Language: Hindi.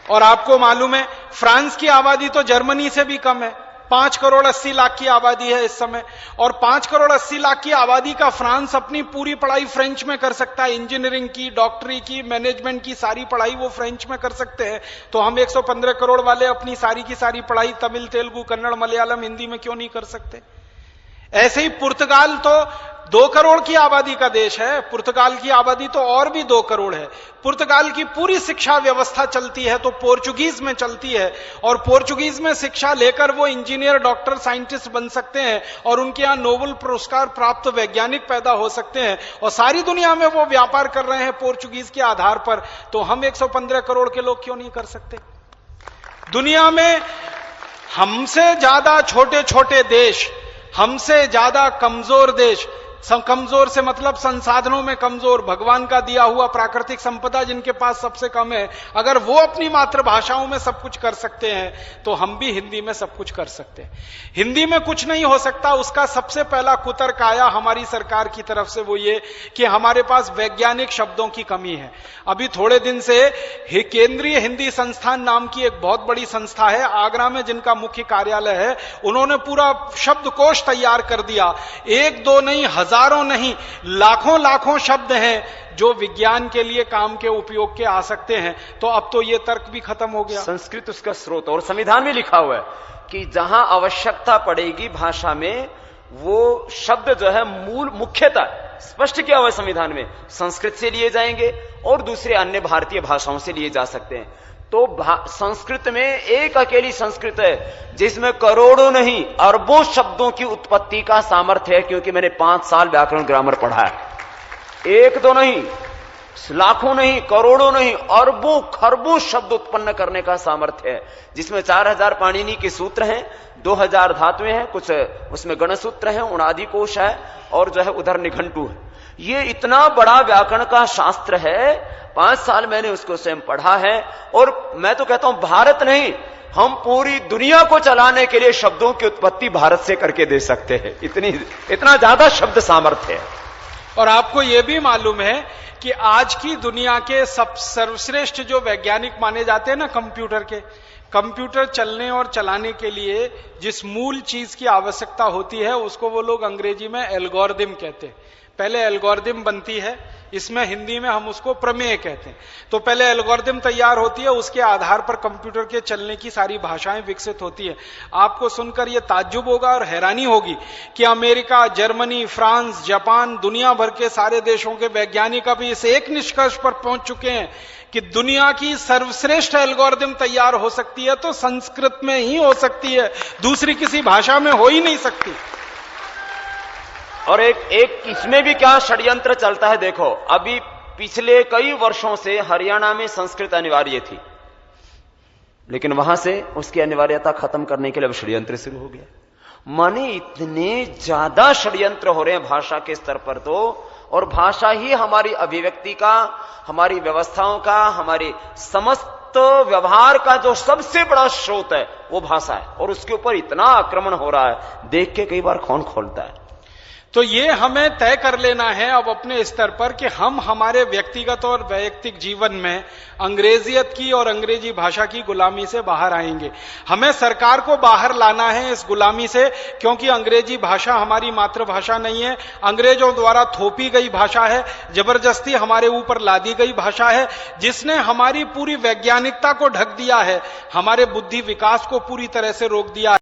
और आपको मालूम है फ्रांस की आबादी तो जर्मनी से भी कम है, 5 करोड़ 80 लाख की आबादी है इस समय। और 5 करोड़ 80 लाख की आबादी का फ्रांस अपनी पूरी पढ़ाई फ्रेंच में कर सकता है, इंजीनियरिंग की, डॉक्टरी की, मैनेजमेंट की सारी पढ़ाई वो फ्रेंच में कर सकते हैं। तो हम 115 करोड़ वाले अपनी सारी की सारी पढ़ाई तमिल, तेलुगु, कन्नड़, मलयालम, हिंदी में क्यों नहीं कर सकते? ऐसे ही पुर्तगाल तो 2 करोड़ की आबादी का देश है, पुर्तगाल की आबादी तो और भी 2 करोड़ है। पुर्तगाल की पूरी शिक्षा व्यवस्था चलती है तो पोर्चुगीज में चलती है, और पोर्चुगीज में शिक्षा लेकर वो इंजीनियर, डॉक्टर, साइंटिस्ट बन सकते हैं, और उनके यहां नोबेल पुरस्कार प्राप्त वैज्ञानिक पैदा हो सकते हैं, और सारी दुनिया में वो व्यापार कर रहे हैं पोर्चुगीज के आधार पर। तो हम 115 करोड़ के लोग क्यों नहीं कर सकते? दुनिया में हमसे ज्यादा छोटे छोटे देश, हमसे ज्यादा कमजोर देश, कमजोर से मतलब संसाधनों में कमजोर, भगवान का दिया हुआ प्राकृतिक संपदा जिनके पास सबसे कम है, अगर वो अपनी मातृभाषाओं में सब कुछ कर सकते हैं तो हम भी हिंदी में सब कुछ कर सकते हैं। हिंदी में कुछ नहीं हो सकता, उसका सबसे पहला कुतर्क आया हमारी सरकार की तरफ से, वो ये कि हमारे पास वैज्ञानिक शब्दों की कमी है। अभी थोड़े दिन से केंद्रीय हिंदी संस्थान नाम की एक बहुत बड़ी संस्था है आगरा में, जिनका मुख्य कार्यालय है, उन्होंने पूरा शब्दकोश तैयार कर दिया। 1 2 नहीं, हजारों नहीं, लाखों लाखों शब्द हैं जो विज्ञान के लिए काम के उपयोग के आ सकते हैं। तो अब तो ये तर्क भी खत्म हो गया। संस्कृत उसका स्रोत, और संविधान में लिखा हुआ है कि जहां आवश्यकता पड़ेगी भाषा में, वो शब्द जो है मूल मुख्यतः स्पष्ट किया हुआ है संविधान में, संस्कृत से लिए जाएंगे और दूसरे अन्य भारतीय भाषाओं से लिए जा सकते हैं। तो संस्कृत में एक अकेली संस्कृत है जिसमें करोड़ों नहीं अरबों शब्दों की उत्पत्ति का सामर्थ्य है, क्योंकि मैंने 5 साल व्याकरण ग्रामर पढ़ा है। 1 2 नहीं, लाखों नहीं, करोड़ों नहीं, अरबों खरबों शब्द उत्पन्न करने का सामर्थ्य है, जिसमें 4000 पाणिनि के सूत्र हैं, 2000 धातुएं हैं, कुछ उसमें गणसूत्र हैं, उणादि कोश है, और जो है उधर निघंटू है। ये इतना बड़ा व्याकरण का शास्त्र है, 5 साल मैंने उसको स्वयं पढ़ा है। और मैं तो कहता हूं भारत नहीं, हम पूरी दुनिया को चलाने के लिए शब्दों की उत्पत्ति भारत से करके दे सकते हैं, इतना ज्यादा शब्द सामर्थ्य है। और आपको यह भी मालूम है कि आज की दुनिया के सर्वश्रेष्ठ जो वैज्ञानिक माने जाते हैं ना, कंप्यूटर चलने और चलाने के लिए जिस मूल चीज की आवश्यकता होती है उसको वो लोग अंग्रेजी में एल्गोरिदम कहते हैं। पहले एल्गोरिदम बनती है, इसमें हिंदी में हम उसको प्रमेय कहते हैं। तो पहले एल्गोरिदम तैयार होती है, उसके आधार पर कंप्यूटर के चलने की सारी भाषाएं विकसित होती है। आपको सुनकर यह ताज्जुब होगा और हैरानी होगी कि अमेरिका, जर्मनी, फ्रांस, जापान, दुनिया भर के सारे देशों के वैज्ञानिक अभी इस एक निष्कर्ष पर पहुंच चुके हैं कि दुनिया की सर्वश्रेष्ठ एल्गोरिदम तैयार हो सकती है तो संस्कृत में ही हो सकती है, दूसरी किसी भाषा में हो ही नहीं सकती। और एक इसमें भी क्या षड्यंत्र चलता है देखो, अभी पिछले कई वर्षों से हरियाणा में संस्कृत अनिवार्य थी, लेकिन वहां से उसकी अनिवार्यता खत्म करने के लिए अब षड्यंत्र शुरू हो गया। माने इतने ज्यादा षड्यंत्र हो रहे हैं भाषा के स्तर पर तो, और भाषा ही हमारी अभिव्यक्ति का, हमारी व्यवस्थाओं का, हमारी समस्त व्यवहार का जो सबसे बड़ा स्रोत है वो भाषा है, और उसके ऊपर इतना आक्रमण हो रहा है, देख के कई बार कौन खोलता है। तो ये हमें तय कर लेना है अब अपने स्तर पर कि हम हमारे व्यक्तिगत और वैयक्तिक जीवन में अंग्रेजियत की और अंग्रेजी भाषा की गुलामी से बाहर आएंगे। हमें सरकार को बाहर लाना है इस गुलामी से, क्योंकि अंग्रेजी भाषा हमारी मातृभाषा नहीं है, अंग्रेजों द्वारा थोपी गई भाषा है, जबरदस्ती हमारे ऊपर लादी गई भाषा है, जिसने हमारी पूरी वैज्ञानिकता को ढक दिया है, हमारे बुद्धि विकास को पूरी तरह से रोक दिया है।